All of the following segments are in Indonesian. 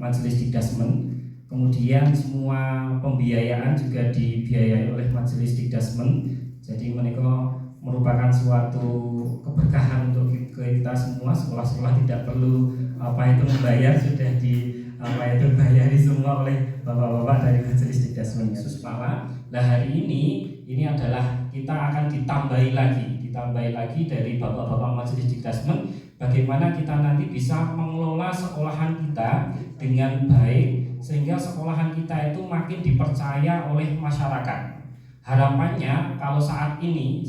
Majelis Dikdasmen, kemudian semua pembiayaan juga dibiayai oleh Majelis Dikdasmen. Jadi mereka merupakan suatu keberkahan untuk kita semua. Sekolah-sekolah tidak perlu membayar, sudah dibayari semua oleh bapak-bapak dari Majelis Dikdasmen Yesus Pala. Nah, hari ini adalah kita akan ditambahi lagi dari bapak-bapak Majelis Dikdasmen, bagaimana kita nanti bisa mengelola sekolahan kita dengan baik sehingga sekolahan kita itu makin dipercaya oleh masyarakat. Harapannya kalau saat ini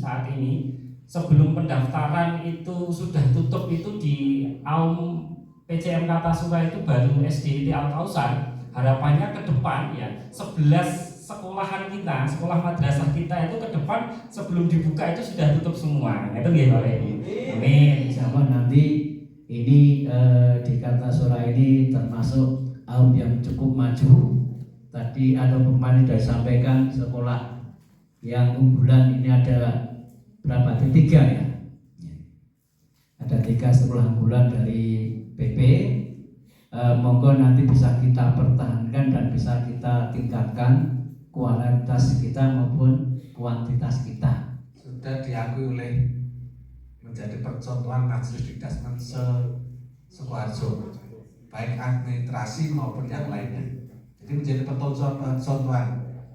sebelum pendaftaran itu sudah tutup itu di Aum PCM Kartasura itu baru SDIT Al-Kausar. Harapannya ke depan ya 11 sekolahan kita, sekolah madrasah kita itu ke depan sebelum dibuka itu sudah tutup semua. Itu nggih Pak. Amin. Sama nanti ini di Kartasura ini termasuk aum yang cukup maju. Tadi ada kemarin sudah disampaikan sekolah yang unggulan ini ada berapa? Ada 3 ya. Ada 3 sekolah unggulan dari PP. Monggo nanti bisa kita pertahankan dan bisa kita tingkatkan kualitas kita maupun kuantitas kita. Sudah diakui oleh menjadi percontohan Majelis Dikdasmen Sukoharjo, baik administrasi maupun yang lainnya. Jadi menjadi percontohan.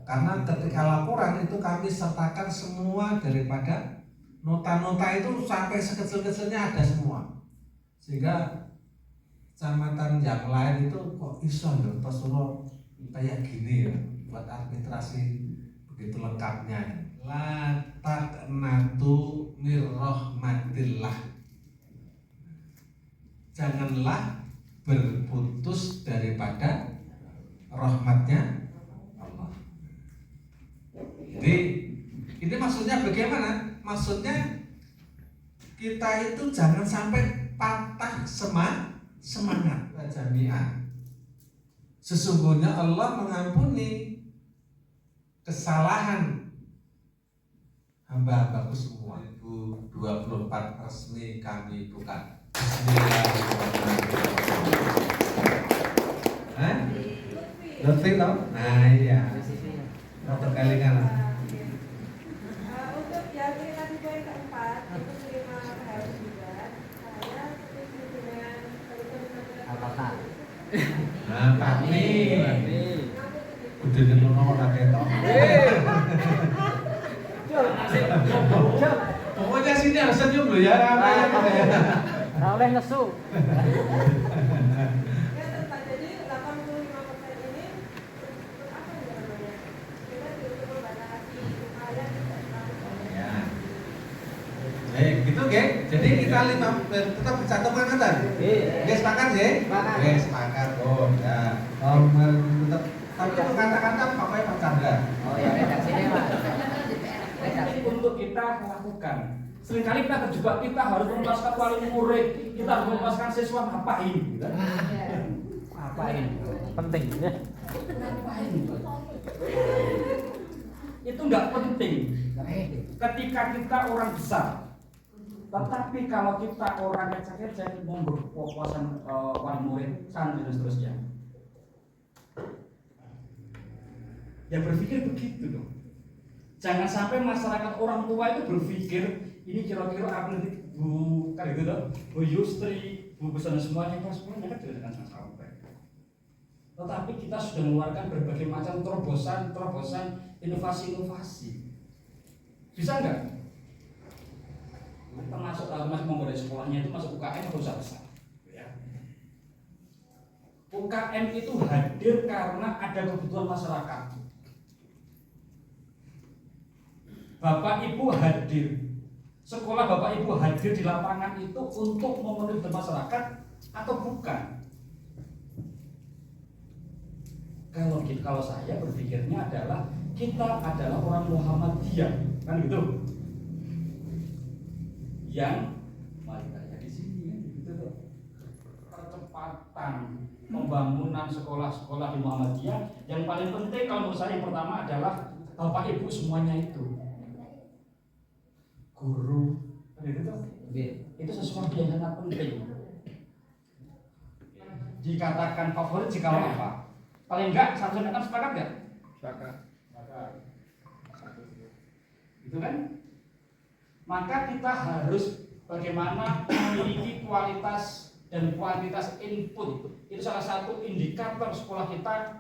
Karena ketika laporan itu kami sertakan semua daripada nota-nota itu sampai sekecil-kecilnya ada semua. Sehingga kecamatan yang lain itu kok iso ya Tasuro kayak gini ya, buat administrasi begitu lengkapnya. La taqnatu mir rahmatillah. Janganlah berputus daripada rahmatnya Allah. Jadi ini maksudnya bagaimana? Maksudnya kita itu jangan sampai patah semangat jamiah. Sesungguhnya Allah mengampuni kesalahan hamba-hambaku semua. 2024 resmi kami buka. Bismillahirrahmanirrahim. Lutfi toh? Nah iya. Dokter Kalingan. Untuk yang tadi poin keempat itu terima harus juga. Saya setuju dengan Apa? Nah, Pak udah nyentuh tak ketok. Pokoknya sini harus senyum loh ya. Oleh nesu. Ya tepat, jadi 85% ini apa namanya? Kita untuk membatasi upaya Ya. Gitu geng. Jadi kita tetap bercantumkan kan? Oke, sepakat ya? Oke, sepakat. Oh, ya. Tetap tapi itu kata-kata pakai Pak Chandra. Oh ya, redaksinya Pak. Redaksi untuk kita lakukan. Seringkali kita terjebak, kita harus memuaskan wali murid, kita harus memuaskan siswa, ngapain? Gitu. Ngapain? Penting ya. Ngapain? Itu nggak penting. Ketika kita orang besar, tetapi kalau kita orang kecil-kecil mau berpuasan wali murid, santri dan seterusnya, ya berpikir begitu dong. Jangan sampai masyarakat orang tua itu berpikir ini kira-kira apa nanti Bu kan gitu dong, Bu Yustri, Bu Besana semuanya kan semuanya kan tidak akan sampai. Tetapi kita sudah mengeluarkan berbagai macam terobosan inovasi. Bisa nggak? Termasuk masih memulai sekolahnya itu masuk UKM atau usaha besar. Ya. UKM itu hadir karena ada kebutuhan masyarakat. Bapak Ibu hadir, sekolah Bapak Ibu hadir di lapangan itu untuk memenuhi masyarakat atau bukan? Kalau saya berpikirnya adalah kita adalah orang Muhammadiyah, kan gitu? Yang mari tanya di sini. percepatan pembangunan sekolah-sekolah di Muhammadiyah. Yang paling penting kalau menurut saya yang pertama adalah Bapak Ibu semuanya itu guru, itu sesuatu yang sangat penting. Dikatakan favorit jika apa? Paling enggak satu akan sepakat nggak? Sepakat. Itu kan? Maka kita harus bagaimana memiliki kualitas dan kuantitas input. Itu salah satu indikator sekolah kita.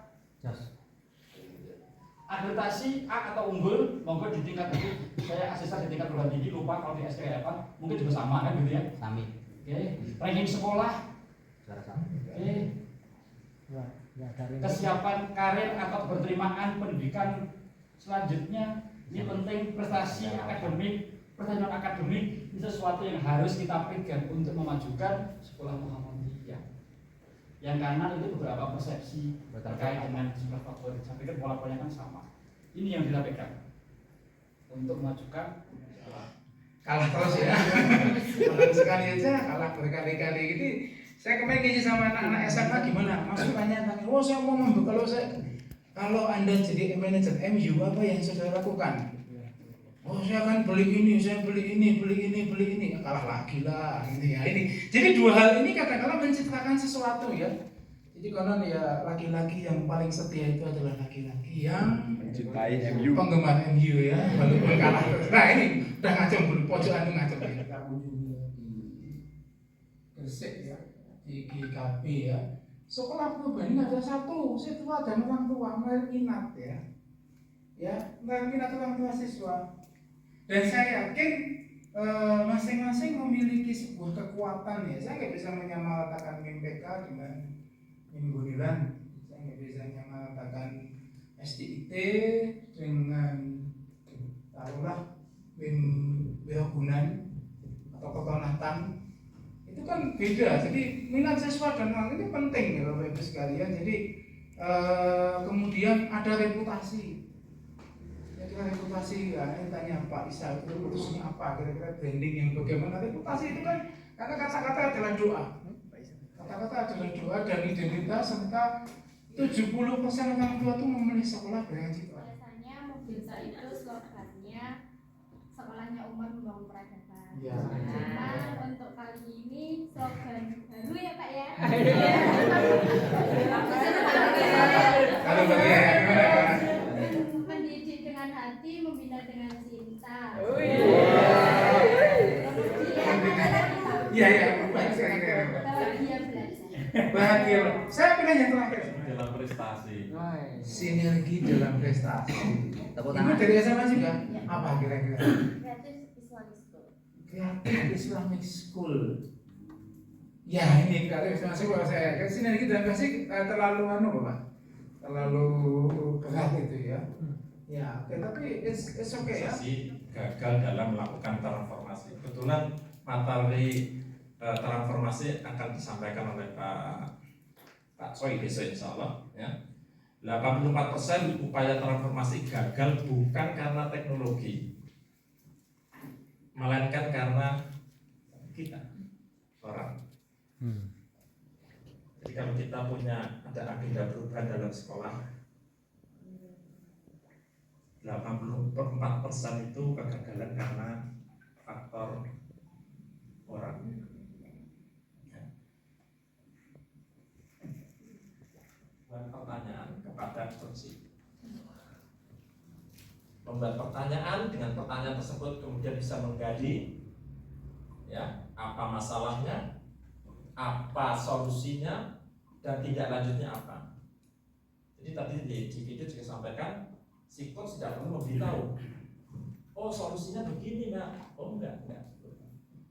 Akreditasi A atau unggul, monggo di tingkat itu. Saya asisten di tingkat perguruan tinggi, lupa kalau di SD apa, mungkin juga sama kan gitu ya. Sami. Oke, ranking sekolah. Oke. Kesiapan karir atau penerimaan pendidikan selanjutnya ini penting. Prestasi akademik, pertanyaan akademik ini sesuatu yang harus kita pegang untuk memajukan sekolah Muhammadiyah. Yang kanan itu beberapa persepsi terkait dengan jumlah favorit. Saya pikir pola-polanya kan sama. Ini yang kita pegang untuk memajukan sekolah. Kalah terus ya. Kalau sekali aja kalah berkali-kali gitu. Saya kemarin ngisi sama anak-anak SMA gimana? Masuk tanya, oh saya mau kalau Anda jadi manajer MU apa yang saudara lakukan? Oh saya akan beli ini, saya beli ini, kalah lagi lah ini ya ini. Jadi dua hal ini kadang-kadang menciptakan sesuatu ya. Jadi konon ya laki-laki yang paling setia itu adalah laki-laki yang mencintai MU, penggemar MU ya. Walaupun kalah terus. Nah ini udah ngacem dulu, pojokan itu ngacem ya. Kamu juga di Gresik ya, di GKP ya. Sekolah perubahan ini ada satu, siswa dan orang tua menarik minat ya. Ya, menarik minat orang tua siswa. Dan saya yakin masing-masing memiliki sebuah kekuatan ya. Saya nggak bisa menyamaratakan MPK dengan Gunilan, saya nggak bisa menyamaratakan SDIT dengan taruhlah Beogunan atau Ketonatan. Itu kan beda. Jadi minat siswa dan orang ini penting ya Bapak Ibu sekalian. Jadi kemudian ada reputasi. Kira-kira reputasi ya, ini tanya Pak Isa itu reputasinya apa, kira-kira branding yang bagaimana. Reputasi itu kan karena kata-kata adalah doa, kata-kata adalah doa dan identitas, serta 70% orang tua itu memilih sekolah dengan cita. Biasanya Mubinsa itu slogannya sekolahnya umat membangun peradaban. Ya. Cuma untuk kali ini slogan baru ya Pak ya. Kalau bagaimana gimana Pak? Mendidik dengan hati, membina dengan cinta. Iya iya, baik sekali. Bahagia belajar. Bahagia. Saya pilih yang terakhir. dalam prestasi. Sinergi dalam prestasi. Tepuk Ibu tangan. dari SMA juga? Apa kira-kira? Kreatif Islamic School. Kreatif Islamic School. Ya ini kreatif Islamic School saya. Sinergi dalam prestasi terlalu Bapak? Terlalu berat itu ya. Ya, oke, tapi it's okay ya. Prestasi gagal dalam melakukan transformasi. Kebetulan materi transformasi akan disampaikan oleh Pak Choi besok insya Allah ya. 84% upaya transformasi gagal bukan karena teknologi, melainkan karena kita orang. Jadi kalau kita punya ada agenda perubahan dalam sekolah, 84% itu kegagalan karena faktor orang. Dan pertanyaan kepada instruksi. Membuat pertanyaan, dengan pertanyaan tersebut kemudian bisa menggali ya, apa masalahnya, apa solusinya, dan tindak lanjutnya apa. Jadi tadi di video juga sampaikan, psikos tidak perlu memberitahu, oh solusinya begini Mbak, oh enggak.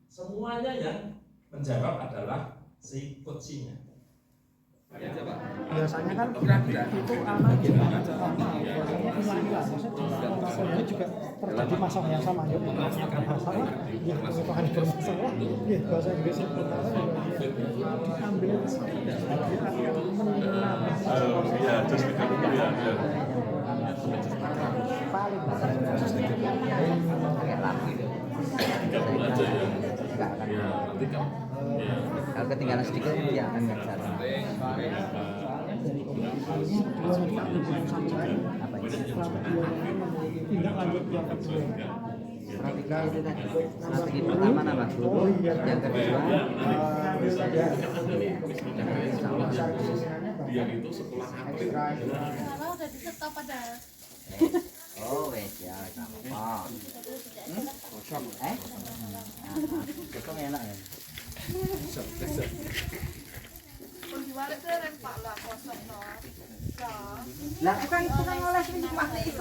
Semuanya yang menjawab adalah si coachingnya. Biasanya kan itu anak juga sama, biasanya hilang-hilang, maksudnya juga terjadi masalah yang sama ya, masalah ya pengetahuan bermasalah ya bahasa Inggrisnya pertama juga diambil paling nggak akan. Ya, nanti kan. Ya. Kalau ketinggalan sedikit dia akan ngejar. Apa itu? Tindak lanjut yang kedua. Strategi itu tadi. Strategi pertama nama guru, yang kedua Dia itu sekolah atlet. Kalau udah di stop padahal. oh wes ya apa? Kosong kosong enak ya. Pun diwale tereng Pak lah kosong no. Lah bukan oleh nikmati itu.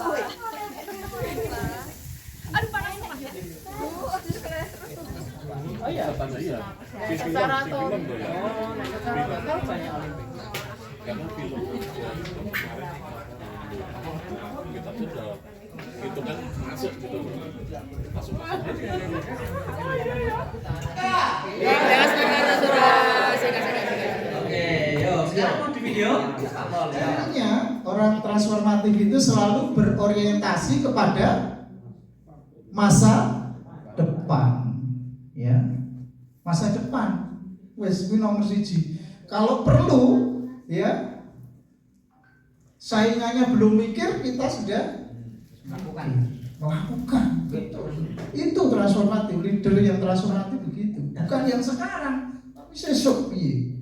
Aduh panas Pak. Oh iya, tanda iya. Secara tuh. Banyak Olimpik. Karena film kita tuh udah itu kan masuk gitu. Masuk. Artinya orang transformatif itu selalu berorientasi kepada masa depan, ya, masa depan. Wes kuwi nomor 1. Kalau perlu, ya, saingannya belum mikir, kita sudah melakukan. Itu transformatif, leader yang transformatif begitu. Bukan yang sekarang, tapi sesuk piye.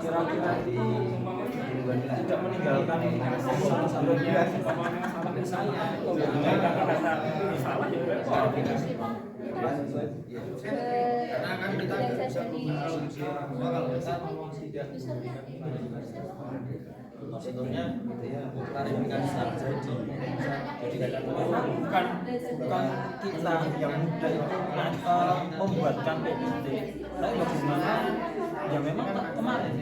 Kira-kira itu tidak meninggalkan sebelumnya misalnya karena kan kita bisa kalau kita ngomong tidak sebetulnya klarifikasi saja jadi bukan kita yang muda itu membuatkan PPT tapi bagaimana ya memang kemarin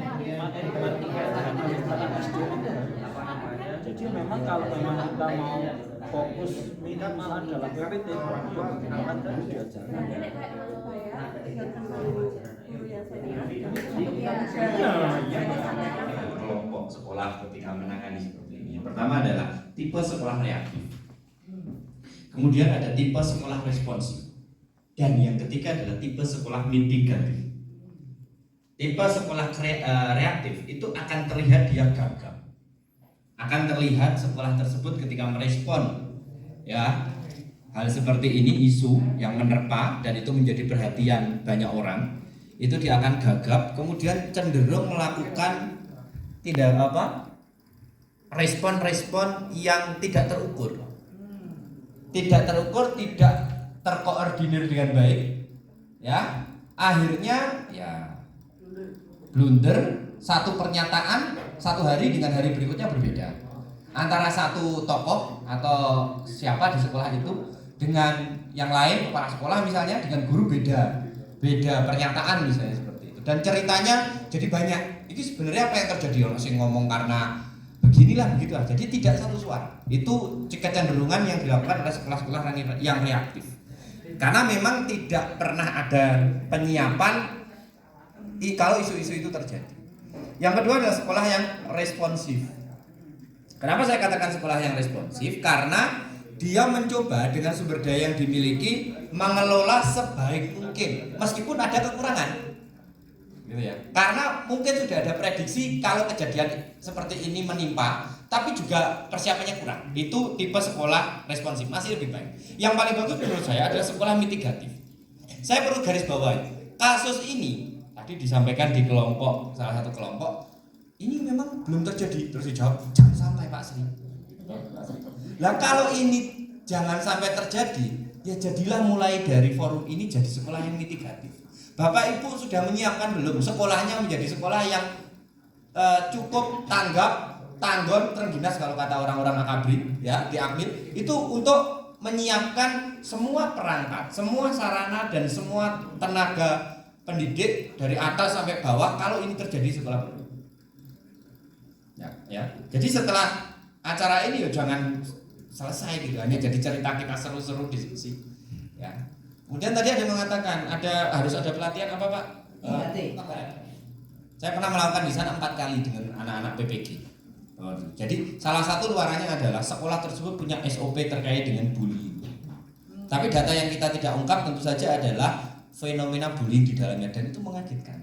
jadi memang kalau memang kita mau fokus minat malah dalam PPT bagaimana tadi diajarkan kelompok sekolah ketika menangani seperti ini. Yang pertama adalah tipe sekolah reaktif. Kemudian ada tipe sekolah responsif. Dan yang ketiga adalah tipe sekolah mitigatif. Tipe sekolah reaktif itu akan terlihat dia gagap. Akan terlihat sekolah tersebut ketika merespon ya hal seperti ini, isu yang menerpa dan itu menjadi perhatian banyak orang, itu dia akan gagap, kemudian cenderung melakukan respon-respon yang tidak terukur, tidak terkoordinir dengan baik, ya akhirnya ya blunder, satu pernyataan satu hari dengan hari berikutnya berbeda antara satu tokoh atau siapa di sekolah itu dengan yang lain, kepala sekolah misalnya, dengan guru beda pernyataan misalnya seperti itu, dan ceritanya jadi banyak. Ini sebenarnya apa yang terjadi? Orang sing ngomong karena beginilah begitu aja. Jadi tidak satu suara. Itu kecenderungan yang dilakukan oleh sekolah-sekolah yang reaktif. Karena memang tidak pernah ada penyiapan kalau isu-isu itu terjadi. Yang kedua adalah sekolah yang responsif. Kenapa saya katakan sekolah yang responsif? Karena dia mencoba dengan sumber daya yang dimiliki mengelola sebaik mungkin meskipun ada kekurangan. Gitu ya. Karena mungkin sudah ada prediksi kalau kejadian seperti ini menimpa, tapi juga persiapannya kurang. Itu tipe sekolah responsif, masih lebih baik. Yang paling bagus menurut saya adalah sekolah mitigatif. Saya perlu garis bawahi, kasus ini tadi disampaikan di kelompok, salah satu kelompok, ini memang belum terjadi. Terus dijawab, jangan sampai Pak Sri. Nah kalau ini jangan sampai terjadi, ya jadilah mulai dari forum ini jadi sekolah yang mitigatif. Bapak Ibu sudah menyiapkan belum sekolahnya menjadi sekolah yang cukup tanggap, tanggon, terengginas kalau kata orang-orang akabri ya di Akmil, itu untuk menyiapkan semua perangkat, semua sarana dan semua tenaga pendidik dari atas sampai bawah kalau ini terjadi sekolah baru. Ya. Jadi setelah acara ini ya jangan selesai gitu, hanya jadi cerita kita seru-seru diskusi. Ya. Kemudian tadi ada yang mengatakan harus ada pelatihan apa Pak? Saya pernah melakukan di sana 4 kali dengan anak-anak PPG. Jadi salah satu luarannya adalah sekolah tersebut punya SOP terkait dengan bullying. Tapi data yang kita tidak ungkap tentu saja adalah fenomena bullying di dalamnya, dan itu mengagetkan.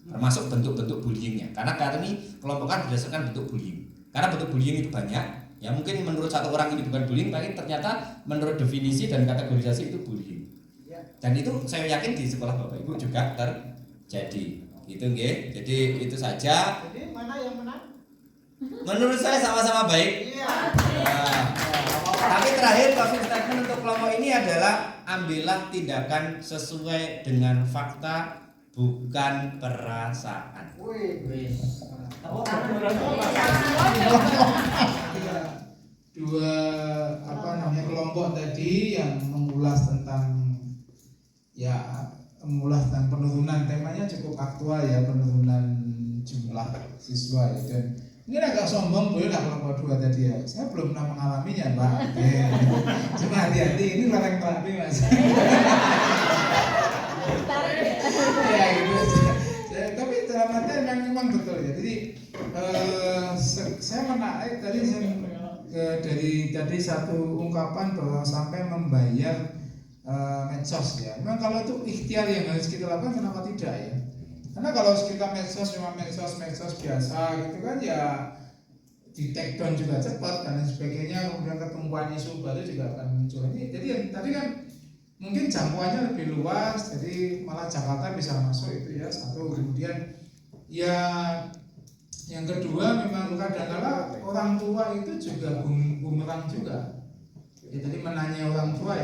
Termasuk bentuk-bentuk bullyingnya. Karena kami kelompokkan berdasarkan bentuk bullying. Karena bentuk bullying itu banyak. Ya mungkin menurut satu orang ini bukan bullying, tapi ternyata menurut definisi dan kategorisasi itu bullying. Dan itu saya yakin di sekolah Bapak Ibu juga terjadi. Itu nggih. Jadi itu saja. Jadi mana yang menang? Menurut saya sama-sama baik. Iya. Tapi terakhir closing statement untuk kelompok ini adalah ambillah tindakan sesuai dengan fakta, bukan perasaan. Dua kelompok tadi yang mengulas tentang penurunan, temanya cukup aktual ya, penurunan jumlah siswa ya. Dan ini agak sombong, boleh lah kelompok dua tadi ya. Saya belum pernah mengalaminya, Pak. Cuma hati-hati, ini larang terapi Mas. Ya gitu. Tapi dalam artian memang betul ya. Jadi saya menarik tadi dari tadi satu ungkapan bahwa sampai membayar medsos ya. Memang kalau itu ikhtiar yang harus kita lakukan, kenapa tidak ya? Karena kalau kita medsos cuma medsos biasa gitu kan ya, di take down juga cepat dan sebagainya, kemudian ketumpuan isu baru juga akan muncul. Jadi yang tadi kan mungkin jangkauannya lebih luas, jadi malah Jakarta bisa masuk itu ya satu. Kemudian ya yang kedua memang kadang-kadang orang tua itu juga bumerang juga. Ya tadi menanya orang tua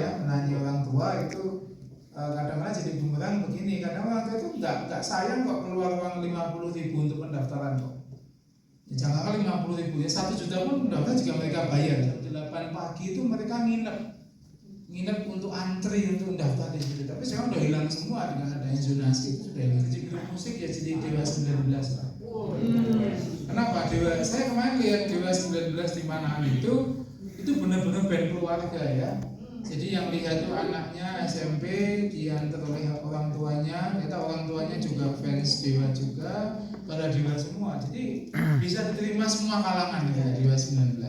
itu kadang-kadang jadi bumerang begini. Kadang orang tua itu nggak sayang kok keluar uang 50.000 untuk pendaftaran kok. Ya jangankan 50.000 ya, 1 juta pun pendaftaran juga mereka bayar. Jam 8 pagi itu mereka nginep untuk antri untuk mendaftar di situ. Tapi sekarang udah hilang semua dengan adanya zonasi itu sudah hilang. Jadi grup musik ya jadi Dewa 19 Pak. Kenapa Dewa? Saya kemarin lihat Dewa 19 di Manaan itu benar-benar band keluarga ya. Jadi yang lihat itu anaknya SMP diantar oleh orang tuanya, ternyata orang tuanya juga fans Dewa juga, pada Dewa semua. Jadi bisa diterima semua kalangan ya Dewa 19.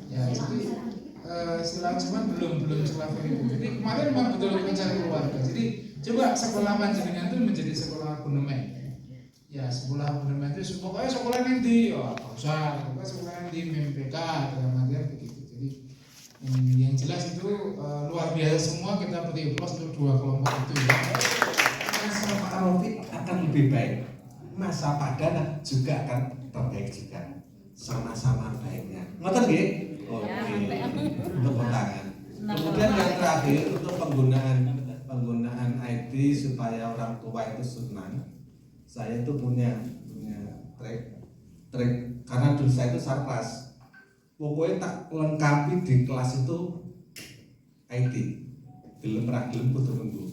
Ya jadi setelah cuman belum selevel itu. Jadi kemarin memang betul mencari keluarga. Jadi coba sekolah panjenengan itu menjadi sekolah agronomi. Ya sekolah agronomi itu pokoknya sekolah nanti, ya usah, pokoknya sekolah nanti MPK dalam artian begitu. Jadi yang jelas itu luar biasa semua, kita beri plus untuk dua kelompok itu ya. Masa Pak Rafiq akan lebih baik, masa Pak Dana juga akan terbaik juga, sama-sama baiknya. Ngoten nggih? Oke. Untuk tangan. Kemudian yang terakhir untuk penggunaan IT supaya orang tua itu senang. Saya itu punya trik karena dulu saya itu sarkas. Pokoknya tak lengkapi di kelas itu IT, gelem ra gelem kudu nunggu.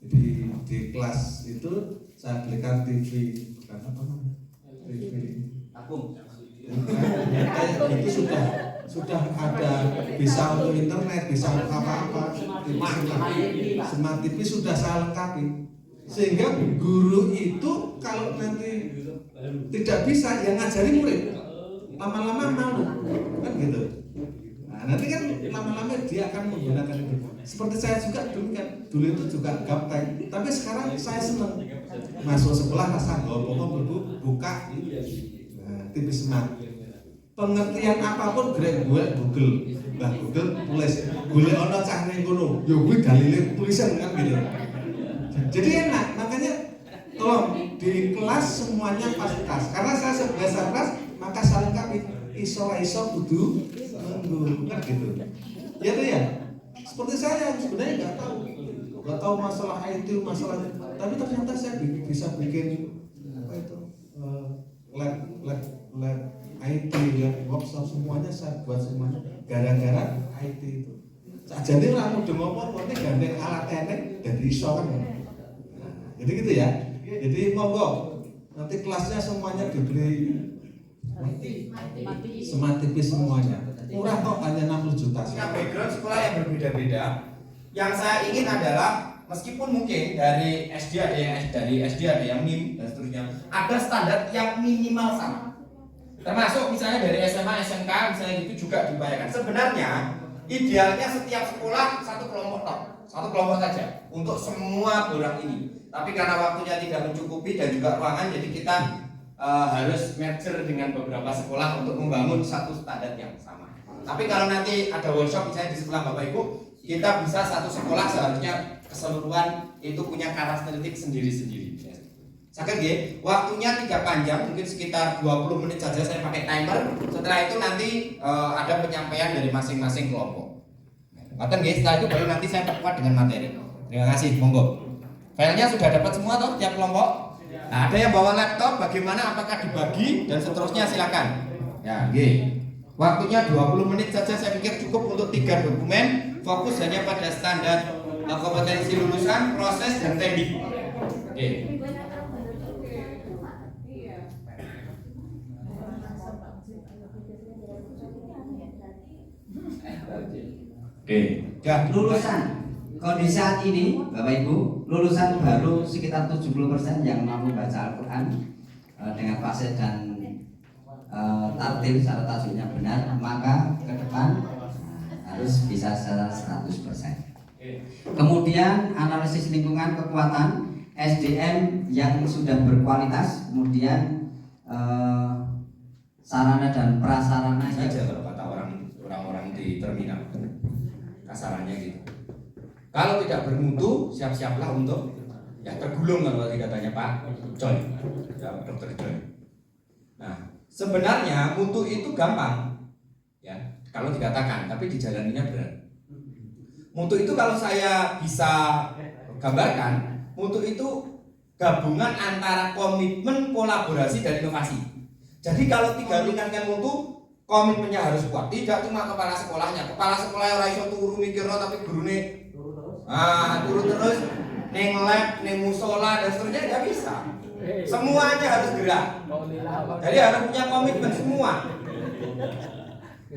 Jadi di kelas itu saya belikan TV, bukan apa namanya? TV tabung. Itu sudah ada, bisa untuk internet, bisa untuk apa-apa. Smart TV sudah saya lengkapi. Sehingga guru itu kalau nanti tidak bisa yang ngajari murid, lama-lama malu kan gitu. Nah nanti kan lama-lama dia akan menggunakan itu. Seperti saya juga dulu itu juga gaptek, tapi sekarang saya senang masuk sekolah rasa pokok buka TV smart. Pengertian apapun gue Google tulis, boleh ono cah ning kono, yo kuwi dalile tulisan kan gitu. Jadi enak, makanya tolong di kelas semuanya fasilitas. Karena saya sebagai kelas, maka saya lengkapi iso kudu nunggu kan gitu. Ya tuh ya. Seperti saya sebenarnya nggak tahu masalah IT, tapi ternyata saya bisa bikin apa itu lab IT, workshop semuanya saya buat semuanya gara-gara IT itu. Jadi lah udah ngomong ini gandeng alat teknik dari iso kan. Jadi gitu ya. Jadi monggo nanti kelasnya semuanya diberi smart TV semuanya. Murah kok, hanya 60 juta. Background sekolah yang berbeda-beda. Yang saya ingin adalah meskipun mungkin dari SD ada yang MIM dan seterusnya, ada standar yang minimal sama. Termasuk misalnya dari SMA, SMK misalnya gitu juga dibayarkan. Sebenarnya Idealnya setiap sekolah satu kelompok tok, satu kelompok saja untuk semua borang ini. Tapi karena waktunya tidak mencukupi dan juga ruangan, jadi kita harus merger dengan beberapa sekolah untuk membangun satu standar yang sama. Tapi kalau nanti ada workshop misalnya di sekolah Bapak Ibu, kita bisa satu sekolah seharusnya keseluruhan itu punya karakteristik sendiri-sendiri. Sakit ya, waktunya tidak panjang, mungkin sekitar 20 menit saja saya pakai timer. Setelah itu nanti ada penyampaian dari masing-masing kelompok. Ngoten nggih, setelah itu baru nanti saya perkuat dengan materi. Terima kasih, monggo. Filenya sudah dapat semua toh tiap kelompok? Nah, ada yang bawa laptop, bagaimana, apakah dibagi dan seterusnya, silakan. Ya, nggih. Waktunya 20 menit saja saya pikir cukup untuk 3 dokumen. Fokus hanya pada standar kompetensi lulusan, proses dan teknik. Oke. Lulusan kondisi saat ini Bapak Ibu, lulusan baru sekitar 70% yang mampu baca Al-Quran dengan fase dan tartil secara tajwidnya benar, maka ke depan harus bisa secara 100%. Kemudian analisis lingkungan, kekuatan SDM yang sudah berkualitas, kemudian sarana dan prasarana saja kalau kata orang-orang di terminal kasarannya gitu. Kalau tidak bermutu, siap-siaplah untuk ya tergulung kalau tadi katanya Pak Coy, ya Dokter Coy. Nah, sebenarnya mutu itu gampang, ya kalau dikatakan, tapi dijalaninya berat. Mutu itu kalau saya bisa gambarkan, mutu itu gabungan antara komitmen, kolaborasi, dan inovasi. Jadi kalau digabungkan mutu, komitmennya harus kuat. Tidak cuma kepala sekolahnya. Kepala sekolahnya ora iso turu mikirno tapi gurune turu terus ning lab, ning musola dan seterusnya nggak bisa. Semuanya harus gerak. Jadi harus punya komitmen semua.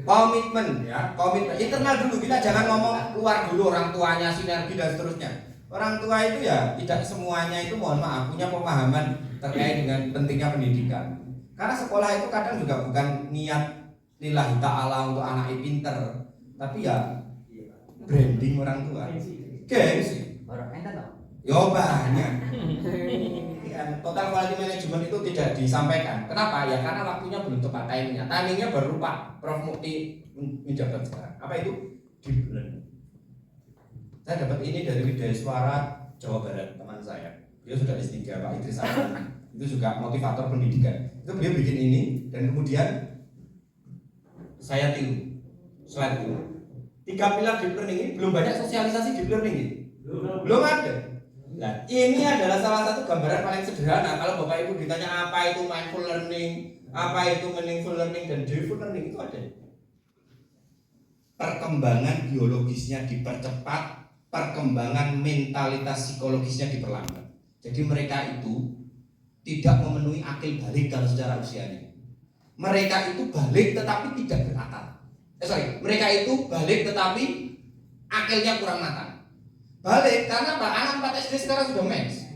Komitmen ya, komitmen internal dulu. Kita jangan ngomong keluar dulu, orang tuanya, sinergi dan seterusnya. Orang tua itu ya tidak semuanya itu, mohon maaf, punya pemahaman terkait dengan pentingnya pendidikan. Karena sekolah itu kadang juga bukan niat lillahi ta'ala untuk anaknya pinter, tapi ya branding orang tua. Gengsi. Yo banyak. Total quality management itu tidak disampaikan. Kenapa? Ya karena waktunya belum tepat timingnya. Timingnya baru Pak Prof Mukti menjabat sekarang. Apa itu? Deep learning. Saya dapat ini dari Widya Suara Jawa Barat, teman saya. Dia sudah S3, Pak Idris Ahmad. Itu juga motivator pendidikan. Itu beliau bikin ini dan kemudian saya tiru slide itu. 3 pilar deep learning ini belum banyak sosialisasi deep learning ini. Belum ada. Nah, ini adalah salah satu gambaran paling sederhana. Kalau Bapak Ibu ditanya apa itu mindful learning, apa itu meaningful learning dan joyful learning, itu ada. Perkembangan biologisnya dipercepat, perkembangan mentalitas psikologisnya diperlambat. Jadi mereka itu tidak memenuhi akil balik kalau secara usianya. Mereka itu balik tetapi tidak berakal. Mereka itu balik tetapi akilnya kurang matang. Balik karena anak 4 SD sekarang sudah mens.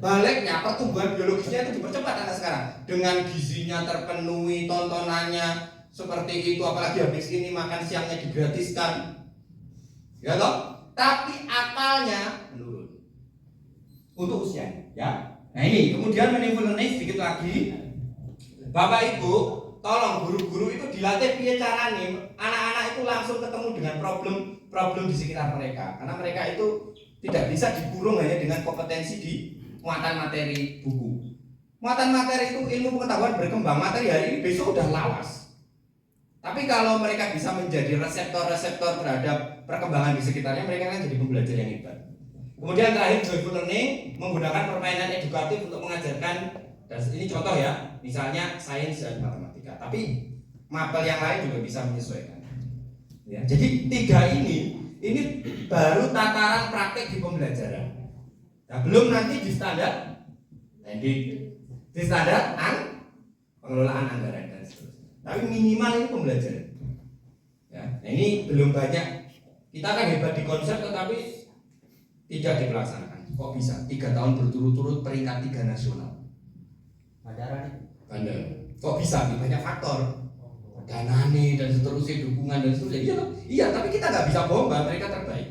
Baliknya pertumbuhan biologisnya itu dipercepat anak sekarang dengan gizinya terpenuhi, tontonannya seperti itu, apalagi habis ini makan siangnya digratiskan. Ya toh? Tapi akalnya menurun. Untuk usia, ya. Nah ini kemudian meaningful learning sedikit lagi. Bapak Ibu, tolong guru-guru itu dilatih piye carane anak-anak itu langsung ketemu dengan problem di sekitar mereka. Karena mereka itu tidak bisa dikurung hanya dengan kompetensi di muatan materi buku. Muatan materi itu ilmu pengetahuan berkembang, materi hari ini besok udah lawas. Tapi kalau mereka bisa menjadi reseptor-reseptor terhadap perkembangan di sekitarnya, mereka kan jadi pembelajar yang hebat. Kemudian terakhir joyful learning menggunakan permainan edukatif untuk mengajarkan, dan ini contoh ya, misalnya sains dan matematika. Tapi mapel yang lain juga bisa menyesuaikan. Ya, jadi 3 ini baru tataran praktek di pembelajaran. Nah, belum nanti di standar, di standar pengelolaan anggaran dan seterusnya. Tapi minimal ini pembelajaran. Ya, nah ini belum banyak. Kita kan hebat di konsep, tetapi tidak dilaksanakan. Kok bisa? 3 tahun berturut-turut peringkat 3 nasional. Bandara. Kok bisa? Banyak faktor. danane dan seterusnya, dukungan dan seterusnya. Iya, tapi kita nggak bisa bohong bahwa mereka terbaik.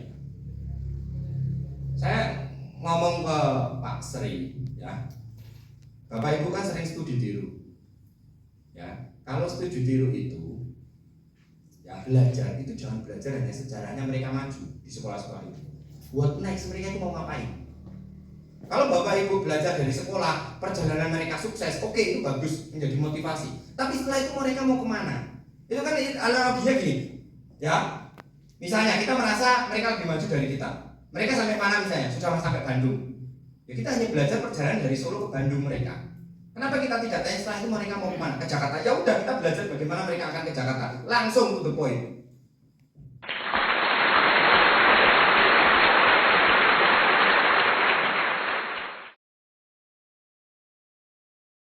Saya ngomong ke Pak Sri, ya, Bapak Ibu kan sering studi tiru, ya. Kalau studi tiru itu, ya belajar itu jangan belajar hanya sejarahnya mereka maju di sekolah-sekolah itu. What next, mereka itu mau ngapain? Kalau Bapak Ibu belajar dari sekolah, perjalanan mereka sukses, oke, itu bagus, menjadi motivasi. Tapi setelah itu mereka mau kemana? Itu kan analoginya gini, ya. Misalnya kita merasa mereka lebih maju dari kita. Mereka sampai mana misalnya? Sudah sampai Bandung. Ya kita hanya belajar perjalanan dari Solo ke Bandung mereka. Kenapa kita tidak tanya setelah itu mereka mau kemana? Ke Jakarta. Ya udah, kita belajar bagaimana mereka akan ke Jakarta. Langsung to the point.